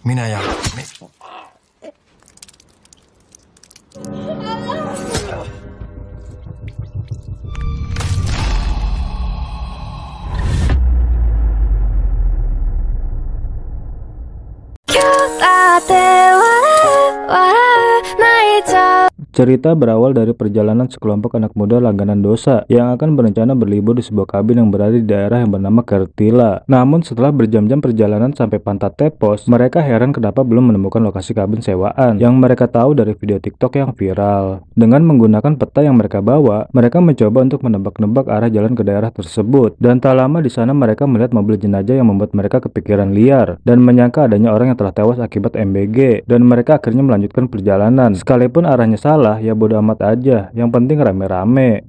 Minä ja... Cerita berawal dari perjalanan sekelompok anak muda langganan dosa yang akan berencana berlibur di sebuah kabin yang berada di daerah yang bernama Kertila. Namun setelah berjam-jam perjalanan sampai Pantat Tepos, mereka heran kenapa belum menemukan lokasi kabin sewaan yang mereka tahu dari video TikTok yang viral. Dengan menggunakan peta yang mereka bawa, mereka mencoba untuk menebak-nebak arah jalan ke daerah tersebut. Dan tak lama di sana mereka melihat mobil jenazah yang membuat mereka kepikiran liar dan menyangka adanya orang yang telah tewas akibat MBG. Dan mereka akhirnya melanjutkan perjalanan. Sekalipun arahnya salah, ya bodo amat aja, yang penting rame-rame.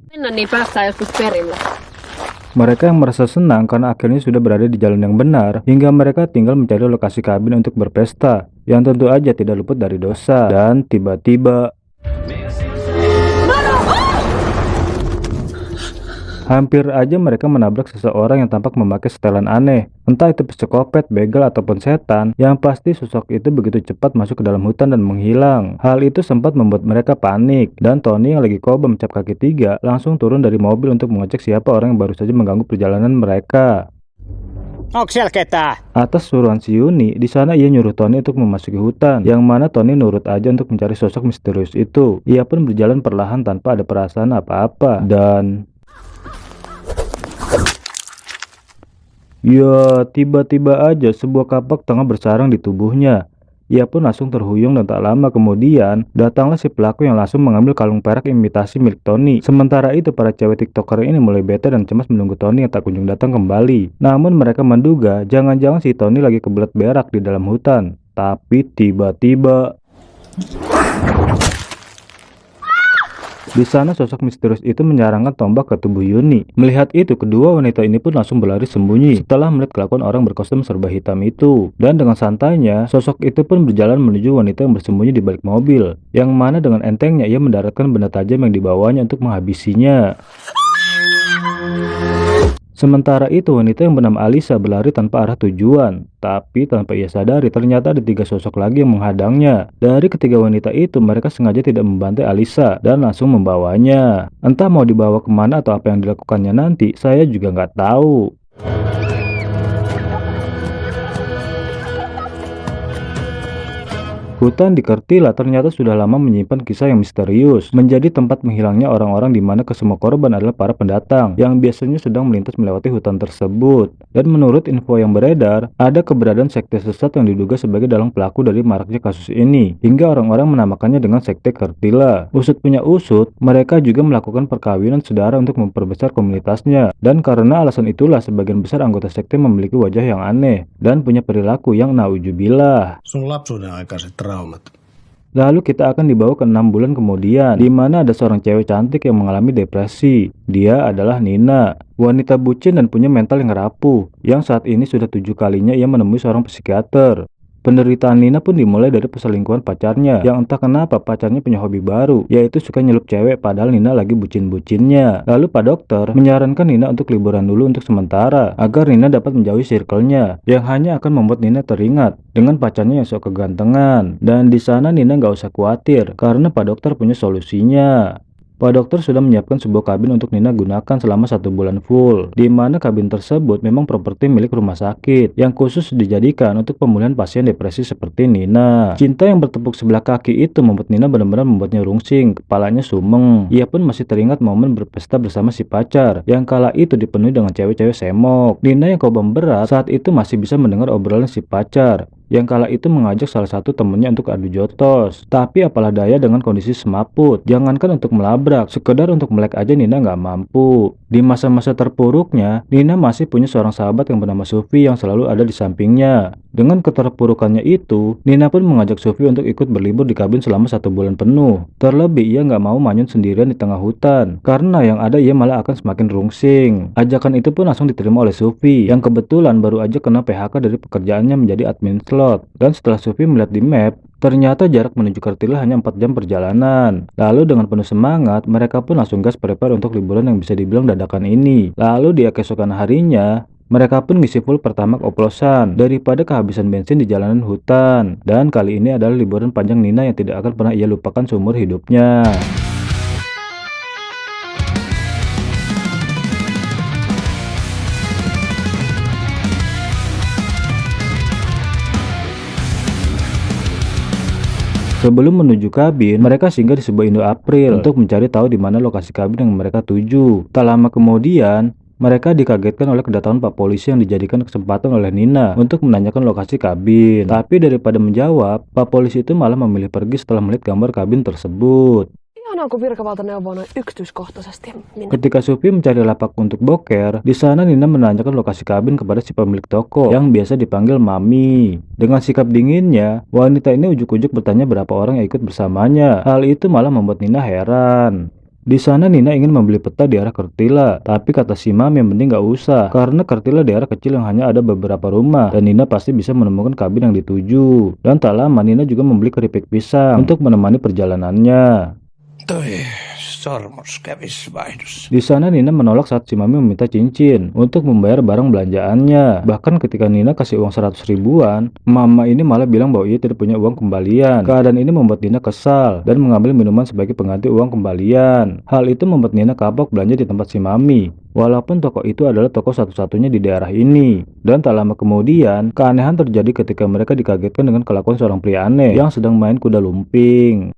Mereka yang merasa senang karena akhirnya sudah berada di jalan yang benar, hingga mereka tinggal mencari lokasi kabin untuk berpesta, yang tentu aja tidak luput dari dosa. Dan tiba-tiba hampir aja mereka menabrak seseorang yang tampak memakai setelan aneh. Entah itu psikopet, begal, ataupun setan. Yang pasti sosok itu begitu cepat masuk ke dalam hutan dan menghilang. Hal itu sempat membuat mereka panik. Dan Tony yang lagi koba mencap kaki tiga langsung turun dari mobil untuk mengecek siapa orang yang baru saja mengganggu perjalanan mereka. Atas suruhan si Yuni, di sana ia nyuruh Tony untuk memasuki hutan, yang mana Tony nurut aja untuk mencari sosok misterius itu. Ia pun berjalan perlahan tanpa ada perasaan apa-apa. Dan ya, tiba-tiba aja sebuah kapak tengah bersarang di tubuhnya. Ia pun langsung terhuyung dan tak lama kemudian datanglah si pelaku yang langsung mengambil kalung perak imitasi milik Tony. Sementara itu para cewek tiktoker ini mulai bete dan cemas menunggu Tony yang tak kunjung datang kembali. Namun mereka menduga jangan-jangan si Tony lagi kebelet berak di dalam hutan. Tapi tiba-tiba di sana sosok misterius itu menyarangkan tombak ke tubuh Yuni. Melihat itu, kedua wanita ini pun langsung berlari sembunyi setelah melihat kelakuan orang berkostum serba hitam itu. Dan dengan santainya, sosok itu pun berjalan menuju wanita yang bersembunyi di balik mobil, yang mana dengan entengnya ia mendaratkan benda tajam yang dibawanya untuk menghabisinya. Sementara itu, wanita yang bernama Alisa berlari tanpa arah tujuan. Tapi tanpa ia sadari, ternyata ada 3 sosok lagi yang menghadangnya. Dari ketiga wanita itu, mereka sengaja tidak membantai Alisa dan langsung membawanya. Entah mau dibawa kemana atau apa yang dilakukannya nanti, saya juga nggak tahu. Hutan di Kertila ternyata sudah lama menyimpan kisah yang misterius, menjadi tempat menghilangnya orang-orang di mana kesemua korban adalah para pendatang yang biasanya sedang melintas melewati hutan tersebut. Dan menurut info yang beredar, ada keberadaan sekte sesat yang diduga sebagai dalang pelaku dari maraknya kasus ini, hingga orang-orang menamakannya dengan sekte Kertila. Usut punya usut, mereka juga melakukan perkawinan saudara untuk memperbesar komunitasnya, dan karena alasan itulah sebagian besar anggota sekte memiliki wajah yang aneh dan punya perilaku yang naujubillah. Sun lapsuuden aikaiset traumat. Lalu kita akan dibawa ke 6 bulan kemudian, di mana ada seorang cewek cantik yang mengalami depresi. Dia adalah Nina, wanita bucin dan punya mental yang rapuh, yang saat ini sudah 7 kalinya ia menemui seorang psikiater. Penderitaan Nina pun dimulai dari perselingkuhan pacarnya, yang entah kenapa pacarnya punya hobi baru, yaitu suka nyelup cewek padahal Nina lagi bucin-bucinnya. Lalu Pak Dokter menyarankan Nina untuk liburan dulu untuk sementara, agar Nina dapat menjauhi circle-nya, yang hanya akan membuat Nina teringat dengan pacarnya yang sok kegantengan. Dan di sana Nina nggak usah khawatir, karena Pak Dokter punya solusinya. Pak Dokter sudah menyiapkan sebuah kabin untuk Nina gunakan selama 1 bulan full, di mana kabin tersebut memang properti milik rumah sakit yang khusus dijadikan untuk pemulihan pasien depresi seperti Nina. Cinta yang bertepuk sebelah kaki itu membuat Nina benar-benar membuatnya rungsing, kepalanya sumeng. Ia pun masih teringat momen berpesta bersama si pacar, yang kala itu dipenuhi dengan cewek-cewek semok. Nina yang kobam berat saat itu masih bisa mendengar obrolan si pacar, yang kala itu mengajak salah satu temennya untuk adu jotos. Tapi apalah daya dengan kondisi semaput, jangankan untuk melabrak, sekedar untuk melek aja Nina nggak mampu. Di masa-masa terpuruknya, Nina masih punya seorang sahabat yang bernama Sufi yang selalu ada di sampingnya. Dengan keterpurukannya itu, Nina pun mengajak Sufi untuk ikut berlibur di kabin selama 1 bulan penuh. Terlebih ia nggak mau manyun sendirian di tengah hutan, karena yang ada ia malah akan semakin rungsing. Ajakan itu pun langsung diterima oleh Sufi, yang kebetulan baru aja kena PHK dari pekerjaannya menjadi admin slot. Dan setelah Sufi melihat di map, ternyata jarak menuju Kertila hanya 4 jam perjalanan. Lalu dengan penuh semangat, mereka pun langsung gas prepare untuk liburan yang bisa dibilang dadakan ini. Lalu di keesokan harinya, Mereka pun ngisi full Pertamax oplosan daripada kehabisan bensin di jalanan hutan. Dan kali ini adalah liburan panjang Nina yang tidak akan pernah ia lupakan seumur hidupnya. Sebelum menuju kabin, mereka singgah di sebuah Indo April untuk mencari tahu di mana lokasi kabin yang mereka tuju. Tak lama kemudian, mereka dikagetkan oleh kedatangan Pak Polisi yang dijadikan kesempatan oleh Nina untuk menanyakan lokasi kabin. Tapi daripada menjawab, Pak Polisi itu malah memilih pergi setelah melihat gambar kabin tersebut. Ketika Sufi mencari lapak untuk boker, di sana Nina menanyakan lokasi kabin kepada si pemilik toko yang biasa dipanggil Mami. Dengan sikap dinginnya, wanita ini ujuk-ujuk bertanya berapa orang yang ikut bersamanya. Hal itu malah membuat Nina heran. Di sana Nina ingin membeli peta di arah Kertila, tapi kata si Mami yang penting gak usah, karena Kertila daerah kecil yang hanya ada beberapa rumah, dan Nina pasti bisa menemukan kabin yang dituju. Dan tak lama Nina juga membeli keripik pisang untuk menemani perjalanannya. Di sana Nina menolak saat si Mami meminta cincin untuk membayar barang belanjaannya. Bahkan ketika Nina kasih uang 100 ribuan, mama ini malah bilang bahwa ia tidak punya uang kembalian. Keadaan ini membuat Nina kesal dan mengambil minuman sebagai pengganti uang kembalian. Hal itu membuat Nina kapok belanja di tempat si Mami. Walaupun toko itu adalah toko satu-satunya di daerah ini. Dan tak lama kemudian, keanehan terjadi ketika mereka dikagetkan dengan kelakuan seorang pria aneh yang sedang main kuda lumping.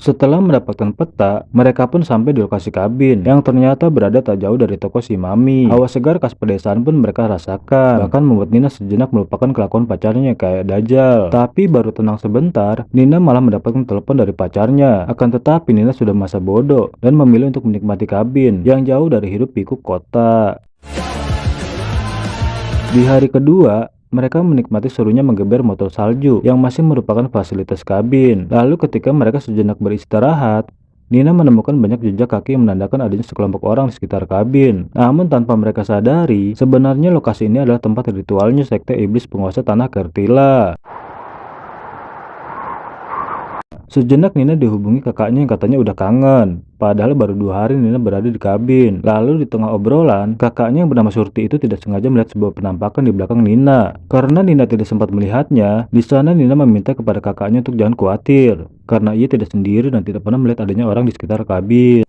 Setelah mendapatkan peta, mereka pun sampai di lokasi kabin yang ternyata berada tak jauh dari toko si Mami. Hawa segar khas pedesaan pun mereka rasakan, bahkan membuat Nina sejenak melupakan kelakuan pacarnya kayak Dajjal. Tapi baru tenang sebentar, Nina malah mendapatkan telepon dari pacarnya. Akan tetapi Nina sudah masa bodoh dan memilih untuk menikmati kabin yang jauh dari hiruk pikuk kota. Di hari kedua, mereka menikmati serunya menggeber motor salju yang masih merupakan fasilitas kabin. Lalu ketika mereka sejenak beristirahat, Nina menemukan banyak jejak kaki yang menandakan adanya sekelompok orang di sekitar kabin. Namun tanpa mereka sadari, sebenarnya lokasi ini adalah tempat ritualnya sekte iblis penguasa tanah Kertila. Sejenak Nina dihubungi kakaknya yang katanya udah kangen. Padahal baru 2 hari Nina berada di kabin. Lalu di tengah obrolan, kakaknya yang bernama Surti itu tidak sengaja melihat sebuah penampakan di belakang Nina. Karena Nina tidak sempat melihatnya, di sana Nina meminta kepada kakaknya untuk jangan khawatir. Karena ia tidak sendiri dan tidak pernah melihat adanya orang di sekitar kabin.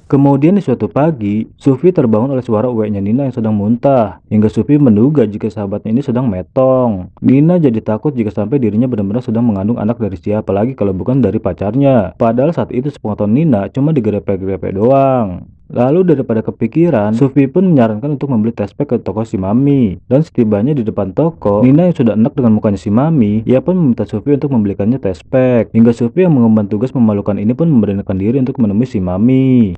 Kemudian di suatu pagi, Sufi terbangun oleh suara ueknya Nina yang sedang muntah. Hingga Sufi menduga jika sahabatnya ini sedang metong. Nina jadi takut jika sampai dirinya benar-benar sedang mengandung anak dari siapa lagi kalau bukan dari pacarnya. Padahal saat itu sepengetahuan Nina cuma digrepe-grepe doang. Lalu daripada kepikiran, Sufi pun menyarankan untuk membeli tespek ke toko si Mami. Dan setibanya di depan toko, Nina yang sudah enak dengan mukanya si Mami, ia pun meminta Sufi untuk membelikannya tespek. Hingga Sufi yang mengemban tugas memalukan ini pun memberanikan diri untuk menemui si Mami.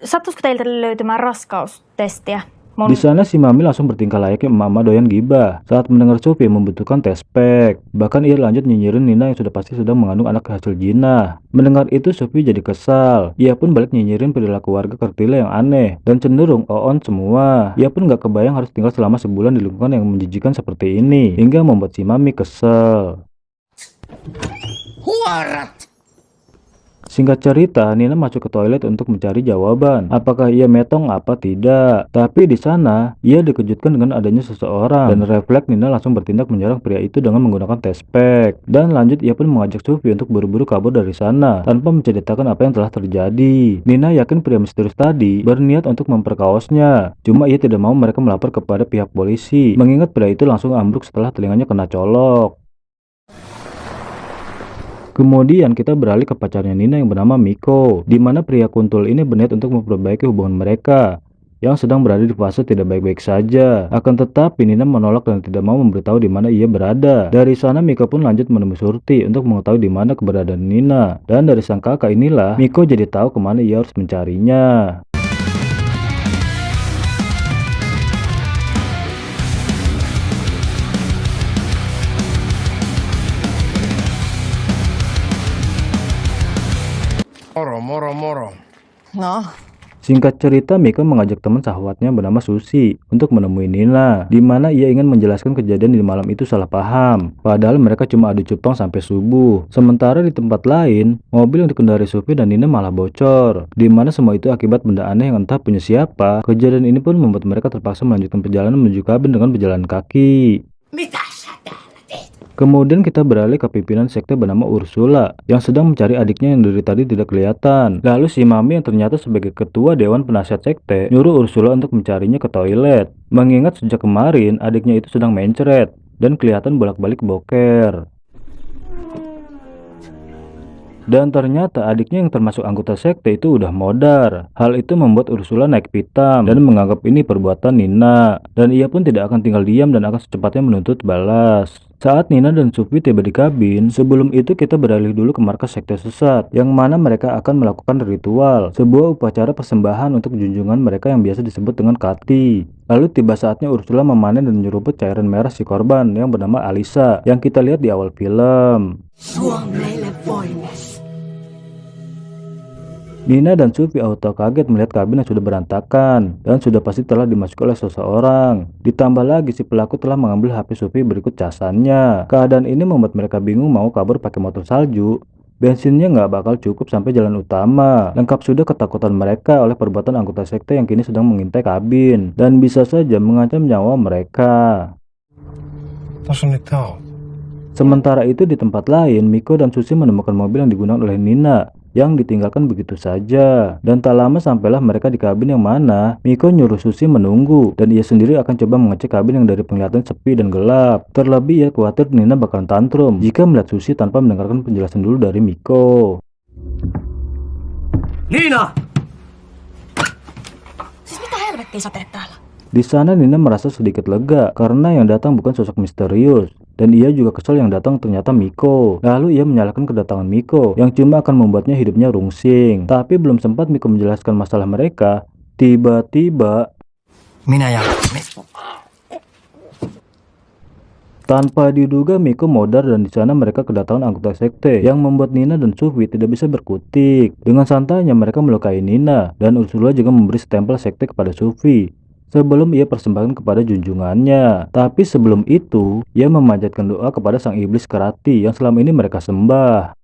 Sattuisiko teiltä löytymään raskaustestiä? Di sana si Mami langsung bertingkah layaknya mama doyan gibah saat mendengar Sufi membutuhkan tespek. Bahkan ia lanjut nyinyirin Nina yang sudah pasti sedang mengandung anak hasil jinah. Mendengar itu Sufi jadi kesal. Ia pun balik nyinyirin perilaku warga Kertila yang aneh dan cenderung on semua. Ia pun gak kebayang harus tinggal selama sebulan di lingkungan yang menjijikan seperti ini, hingga membuat si Mami kesel. Huarat! Singkat cerita, Nina masuk ke toilet untuk mencari jawaban apakah ia metong apa tidak. Tapi di sana, ia dikejutkan dengan adanya seseorang dan refleks Nina langsung bertindak menyerang pria itu dengan menggunakan tespek. Dan lanjut ia pun mengajak Sufi untuk buru-buru kabur dari sana tanpa menceritakan apa yang telah terjadi. Nina yakin pria misterius tadi berniat untuk memperkaosnya. Cuma ia tidak mau mereka melapor kepada pihak polisi, mengingat pria itu langsung ambruk setelah telinganya kena colok. Kemudian kita beralih ke pacarnya Nina yang bernama Miko, di mana pria kuntul ini berniat untuk memperbaiki hubungan mereka yang sedang berada di fase tidak baik-baik saja. Akan tetapi Nina menolak dan tidak mau memberitahu di mana ia berada. Dari sana Miko pun lanjut menemui Surti untuk mengetahui di mana keberadaan Nina. Dan dari sang kakak inilah Miko jadi tahu kemana ia harus mencarinya. Moro. No, Singkat cerita, Miko mengajak teman sahabatnya bernama Sushi untuk menemui Nina, di mana ia ingin menjelaskan kejadian di malam itu salah paham. Padahal mereka cuma adu cupang sampai subuh. Sementara di tempat lain, mobil yang dikendari Sufi dan Nina malah bocor, di mana semua itu akibat benda aneh yang entah punya siapa. Kejadian ini pun membuat mereka terpaksa melanjutkan perjalanan menuju kabin dengan berjalan kaki. Kemudian kita beralih ke pimpinan sekte bernama Ursula yang sedang mencari adiknya yang dari tadi tidak kelihatan. Lalu si Mami yang ternyata sebagai ketua dewan penasihat sekte nyuruh Ursula untuk mencarinya ke toilet. Mengingat sejak kemarin adiknya itu sedang mencret dan kelihatan bolak-balik boker. Dan ternyata adiknya yang termasuk anggota sekte itu udah modar. Hal itu membuat Ursula naik pitam dan menganggap ini perbuatan Nina. Dan ia pun tidak akan tinggal diam dan akan secepatnya menuntut balas. Saat Nina dan Sufi tiba di kabin, sebelum itu kita beralih dulu ke markas sekte sesat, yang mana mereka akan melakukan ritual, sebuah upacara persembahan untuk junjungan mereka yang biasa disebut dengan Kati. Lalu tiba saatnya Ursula memanen dan menyeruput cairan merah si korban yang bernama Alisa, yang kita lihat di awal film. Nina dan Sufi auto kaget melihat kabin yang sudah berantakan dan sudah pasti telah dimasuki oleh seseorang. Ditambah lagi si pelaku telah mengambil HP Sufi berikut casannya. Keadaan ini membuat mereka bingung mau kabur pakai motor salju. Bensinnya nggak bakal cukup sampai jalan utama. Lengkap sudah ketakutan mereka oleh perbuatan anggota sekte yang kini sedang mengintai kabin dan bisa saja mengancam nyawa mereka. Sementara itu di tempat lain, Miko dan Sushi menemukan mobil yang digunakan oleh Nina yang ditinggalkan begitu saja. Dan tak lama sampailah mereka di kabin yang mana Miko nyuruh Sushi menunggu dan ia sendiri akan coba mengecek kabin yang dari penglihatan sepi dan gelap. Terlebih ia khawatir Nina bakalan tantrum jika melihat Sushi tanpa mendengarkan penjelasan dulu dari Miko. Nina! Siis mitä helvettiä sä teet täällä? Di sana Nina merasa sedikit lega karena yang datang bukan sosok misterius. Dan ia juga kesal yang datang ternyata Miko. Lalu ia menyalahkan kedatangan Miko yang cuma akan membuatnya hidupnya rungsing. Tapi belum sempat Miko menjelaskan masalah mereka, tiba-tiba tanpa diduga Miko modar dan di sana mereka kedatangan anggota sekte yang membuat Nina dan Sufi tidak bisa berkutik. Dengan santainya mereka melukai Nina dan Ursula juga memberi stempel sekte kepada Sufi sebelum ia persembahkan kepada junjungannya. Tapi sebelum itu, ia memanjatkan doa kepada sang iblis Karati yang selama ini mereka sembah.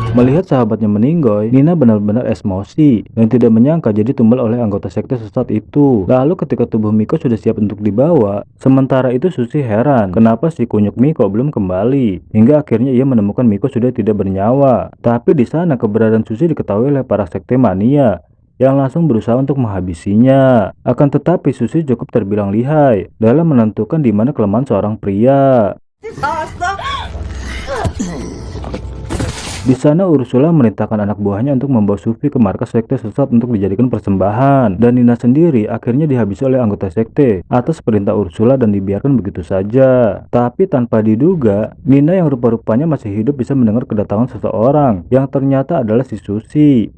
Melihat sahabatnya meninggoy, Nina benar-benar emosi dan tidak menyangka jadi tumbal oleh anggota sekte sesat itu. Lalu ketika tubuh Miko sudah siap untuk dibawa, sementara itu Sushi heran kenapa si kunyuk Miko belum kembali. Hingga akhirnya ia menemukan Miko sudah tidak bernyawa. Tapi di sana keberadaan Sushi diketahui oleh para sekte mania yang langsung berusaha untuk menghabisinya. Akan tetapi Sushi cukup terbilang lihai dalam menentukan di mana kelemahan seorang pria. Di sana Ursula merintahkan anak buahnya untuk membawa Sufi ke markas sekte sesat untuk dijadikan persembahan. Dan Nina sendiri akhirnya dihabisi oleh anggota sekte atas perintah Ursula dan dibiarkan begitu saja. Tapi tanpa diduga, Nina yang rupa-rupanya masih hidup bisa mendengar kedatangan seseorang yang ternyata adalah si Sushi.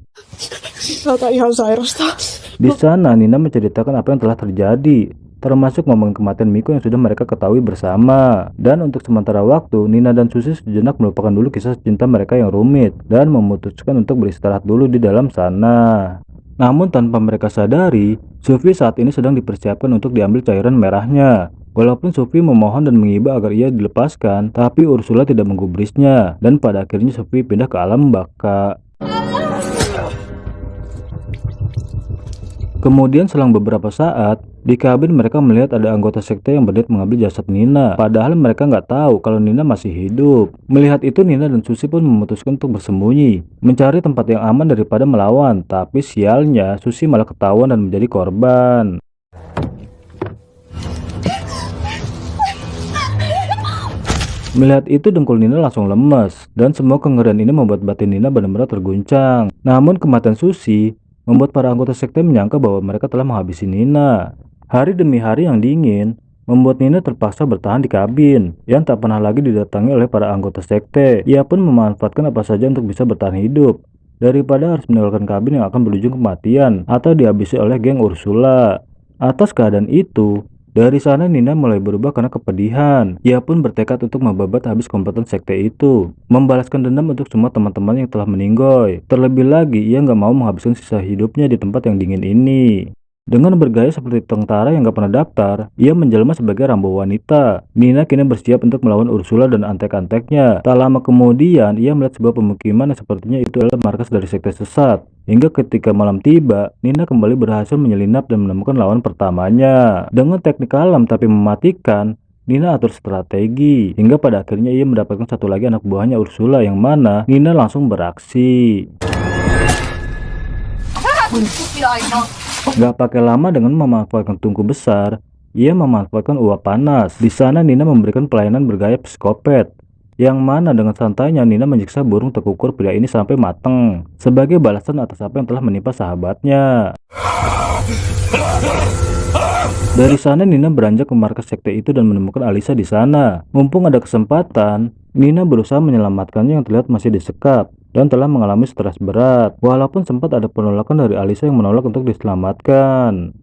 Di sana Nina menceritakan apa yang telah terjadi, termasuk ngomongin kematian Miko yang sudah mereka ketahui bersama. Dan untuk sementara waktu, Nina dan Sushi sejenak melupakan dulu kisah cinta mereka yang rumit dan memutuskan untuk beristirahat dulu di dalam sana. Namun tanpa mereka sadari, Sufi saat ini sedang dipersiapkan untuk diambil cairan merahnya. Walaupun Sufi memohon dan mengiba agar ia dilepaskan, tapi Ursula tidak menggubrisnya dan pada akhirnya Sufi pindah ke alam baka. Kemudian selang beberapa saat, di kabin mereka melihat ada anggota sekte yang berniat mengambil jasad Nina. Padahal mereka nggak tahu kalau Nina masih hidup. Melihat itu Nina dan Sushi pun memutuskan untuk bersembunyi, mencari tempat yang aman daripada melawan. Tapi sialnya Sushi malah ketahuan dan menjadi korban. Melihat itu dengkul Nina langsung lemas dan semua kengerian ini membuat batin Nina benar-benar terguncang. Namun kematian Sushi membuat para anggota sekte menyangka bahwa mereka telah menghabisi Nina. Hari demi hari yang dingin membuat Nina terpaksa bertahan di kabin yang tak pernah lagi didatangi oleh para anggota sekte. Ia pun memanfaatkan apa saja untuk bisa bertahan hidup daripada harus meninggalkan kabin yang akan berujung kematian atau dihabisi oleh geng Ursula. Atas keadaan itu, Dari sana Nina mulai berubah karena kepedihan. Ia pun bertekad untuk membabat habis kompeten sekte itu, membalaskan dendam untuk semua teman-teman yang telah meninggoy. Terlebih lagi, ia nggak mau menghabiskan sisa hidupnya di tempat yang dingin ini. Dengan bergaya seperti tentara yang gak pernah daftar, ia menjelma sebagai Rambo wanita. Nina kini bersiap untuk melawan Ursula dan antek-anteknya. Tak lama kemudian, ia melihat sebuah pemukiman yang sepertinya itu adalah markas dari sekte sesat. Hingga ketika malam tiba, Nina kembali berhasil menyelinap dan menemukan lawan pertamanya. Dengan teknik alam tapi mematikan, Nina atur strategi, hingga pada akhirnya ia mendapatkan satu lagi anak buahnya Ursula yang mana Nina langsung beraksi. Gak pakai lama dengan memanfaatkan tungku besar, ia memanfaatkan uap panas. Di sana Nina memberikan pelayanan bergaya psikopat, yang mana dengan santainya Nina menyiksa burung tekukur pria ini sampai mateng, sebagai balasan atas apa yang telah menimpa sahabatnya. Dari sana Nina beranjak ke markas sekte itu dan menemukan Alisa di sana. Mumpung ada kesempatan, Nina berusaha menyelamatkannya yang terlihat masih disekap dan telah mengalami stres berat. Walaupun sempat ada penolakan dari Alisa yang menolak untuk diselamatkan.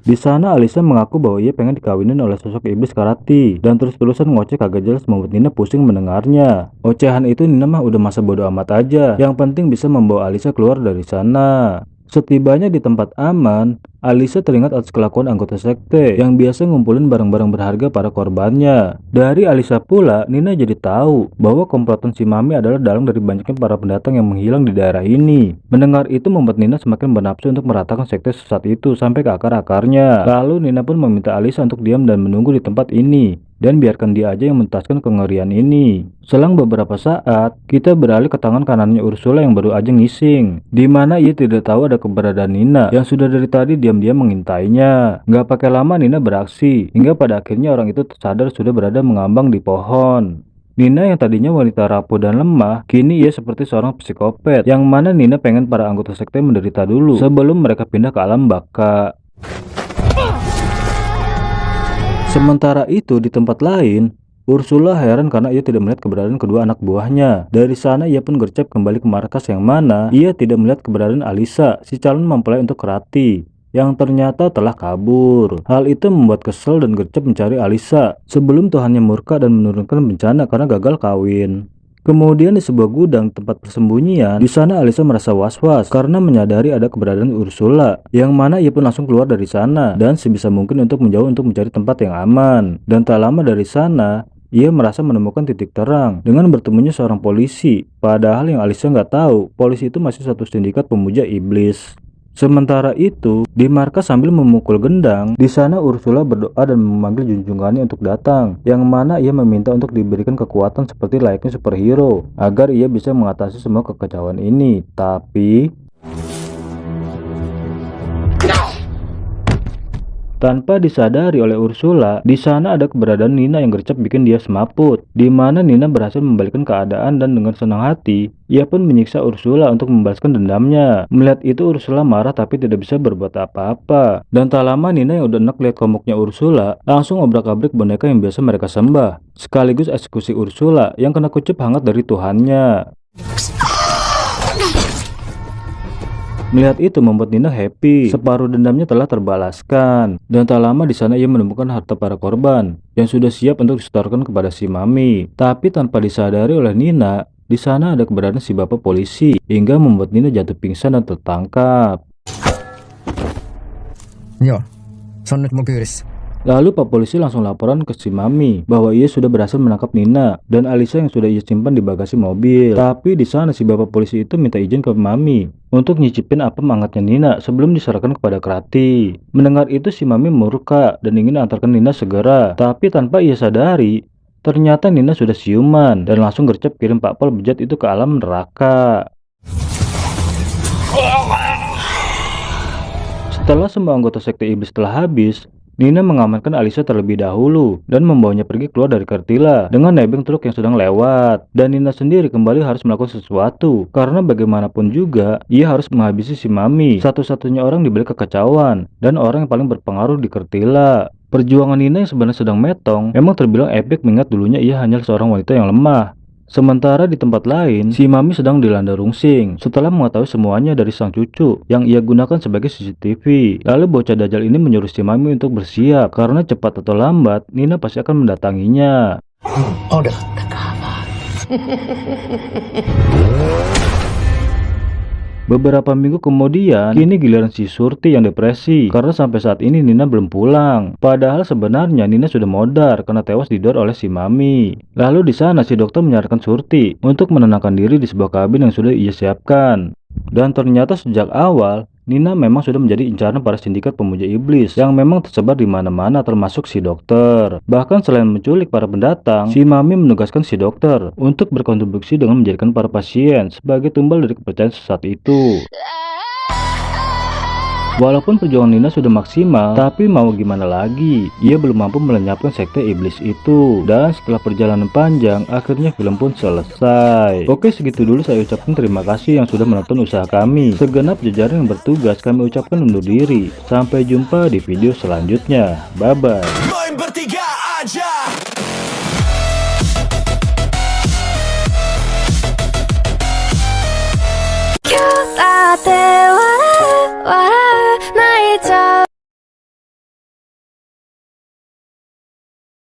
Di sana Alisa mengaku bahwa ia pengen dikawinin oleh sosok iblis Karati dan terus-terusan ngoceh kagak jelas membuat Nina pusing mendengarnya. Ocehan itu Nina mah udah masa bodo amat aja. Yang penting bisa membawa Alisa keluar dari sana. Setibanya di tempat aman, Alisa teringat atas kelakuan anggota sekte yang biasa ngumpulin barang-barang berharga para korbannya. Dari Alisa pula, Nina jadi tahu bahwa komplotan si Mami adalah dalang dari banyaknya para pendatang yang menghilang di daerah ini. Mendengar itu membuat Nina semakin bernafsu untuk meratakan sekte sesat itu sampai ke akar-akarnya. Lalu Nina pun meminta Alisa untuk diam dan menunggu di tempat ini, dan biarkan dia aja yang menuntaskan kengerian ini. Selang beberapa saat, kita beralih ke tangan kanannya Ursula yang baru aja ngising, di mana ia tidak tahu ada keberadaan Nina yang sudah dari tadi diam-diam mengintainya. Gak pakai lama Nina beraksi, hingga pada akhirnya orang itu tersadar sudah berada mengambang di pohon. Nina yang tadinya wanita rapuh dan lemah, kini ia seperti seorang psikopat, yang mana Nina pengen para anggota sekte menderita dulu sebelum mereka pindah ke alam baka. Sementara itu di tempat lain, Ursula heran karena ia tidak melihat keberadaan kedua anak buahnya. Dari sana ia pun gercep kembali ke markas yang mana ia tidak melihat keberadaan Alisa, si calon mempelai untuk Karati, yang ternyata telah kabur. Hal itu membuat kesel dan gercep mencari Alisa sebelum Tuhannya murka dan menurunkan bencana karena gagal kawin. Kemudian di sebuah gudang tempat persembunyian, di sana Alisa merasa was-was karena menyadari ada keberadaan Ursula, yang mana ia pun langsung keluar dari sana dan sebisa mungkin untuk menjauh untuk mencari tempat yang aman. Dan tak lama dari sana, ia merasa menemukan titik terang dengan bertemunya seorang polisi. Padahal yang Alisa nggak tahu, polisi itu masih satu sindikat pemuja iblis. Sementara itu, di markas sambil memukul gendang, di sana Ursula berdoa dan memanggil junjungannya untuk datang, yang mana ia meminta untuk diberikan kekuatan seperti layaknya superhero, agar ia bisa mengatasi semua kekacauan ini. Tapi tanpa disadari oleh Ursula, di sana ada keberadaan Nina yang gercep bikin dia semaput, di mana Nina berhasil membalikkan keadaan dan dengan senang hati, ia pun menyiksa Ursula untuk membalaskan dendamnya. Melihat itu Ursula marah tapi tidak bisa berbuat apa-apa. Dan tak lama Nina yang udah enak lihat komuknya Ursula, langsung obrak-abrik boneka yang biasa mereka sembah, sekaligus eksekusi Ursula yang kena kucip hangat dari Tuhannya. Melihat itu membuat Nina happy, separuh dendamnya telah terbalaskan. Dan tak lama di sana ia menemukan harta para korban yang sudah siap untuk disetorkan kepada si Mami. Tapi tanpa disadari oleh Nina, di sana ada keberadaan si bapak polisi, hingga membuat Nina jatuh pingsan dan tertangkap. Joo, se on nyt mun kyydissä. Lalu Pak Polisi langsung laporan ke si Mami bahwa ia sudah berhasil menangkap Nina dan Alisa yang sudah ia simpan di bagasi mobil. Tapi di sana si Bapak Polisi itu minta izin ke Mami untuk nyicipin apem hangatnya Nina sebelum diserahkan kepada Karati. Mendengar itu si Mami murka dan ingin antarkan Nina segera. Tapi tanpa ia sadari, ternyata Nina sudah siuman dan langsung gercep kirim Pak Pol bejat itu ke alam neraka. Setelah semua anggota sekte iblis telah habis, Nina mengamankan Alisa terlebih dahulu dan membawanya pergi keluar dari Kartila dengan nebeng truk yang sedang lewat. Dan Nina sendiri kembali harus melakukan sesuatu karena bagaimanapun juga ia harus menghabisi si Mami, satu-satunya orang di balik kekacauan dan orang yang paling berpengaruh di Kartila. Perjuangan Nina yang sebenarnya sedang metong memang terbilang epik mengingat dulunya ia hanya seorang wanita yang lemah Sementara di tempat lain, si Mami sedang dilanda rungsing setelah mengetahui semuanya dari sang cucu yang ia gunakan sebagai CCTV. Lalu bocah dajjal ini menyuruh si Mami untuk bersiap karena cepat atau lambat Nina pasti akan mendatanginya. Ada. Beberapa minggu kemudian, kini giliran si Surti yang depresi karena sampai saat ini Nina belum pulang. Padahal sebenarnya Nina sudah modar karena tewas didor oleh si Mami. Lalu di sana si dokter menyarankan Surti untuk menenangkan diri di sebuah kabin yang sudah ia siapkan. Dan ternyata sejak awal Nina memang sudah menjadi incaran para sindikat pemuja iblis yang memang tersebar di mana-mana termasuk si dokter. Bahkan selain menculik para pendatang, si Mami menugaskan si dokter untuk berkontribusi dengan menjadikan para pasien sebagai tumbal dari kepercayaan sesat itu. Walaupun perjuangan Nina sudah maksimal, tapi mau gimana lagi, ia belum mampu melenyapkan sekte iblis itu. Dan setelah perjalanan panjang, akhirnya film pun selesai. Oke, segitu dulu saya ucapkan terima kasih yang sudah menonton usaha kami. Segenap jajaran yang bertugas kami ucapkan undur diri. Sampai jumpa di video selanjutnya. Bye-bye. Main bertiga aja. Kita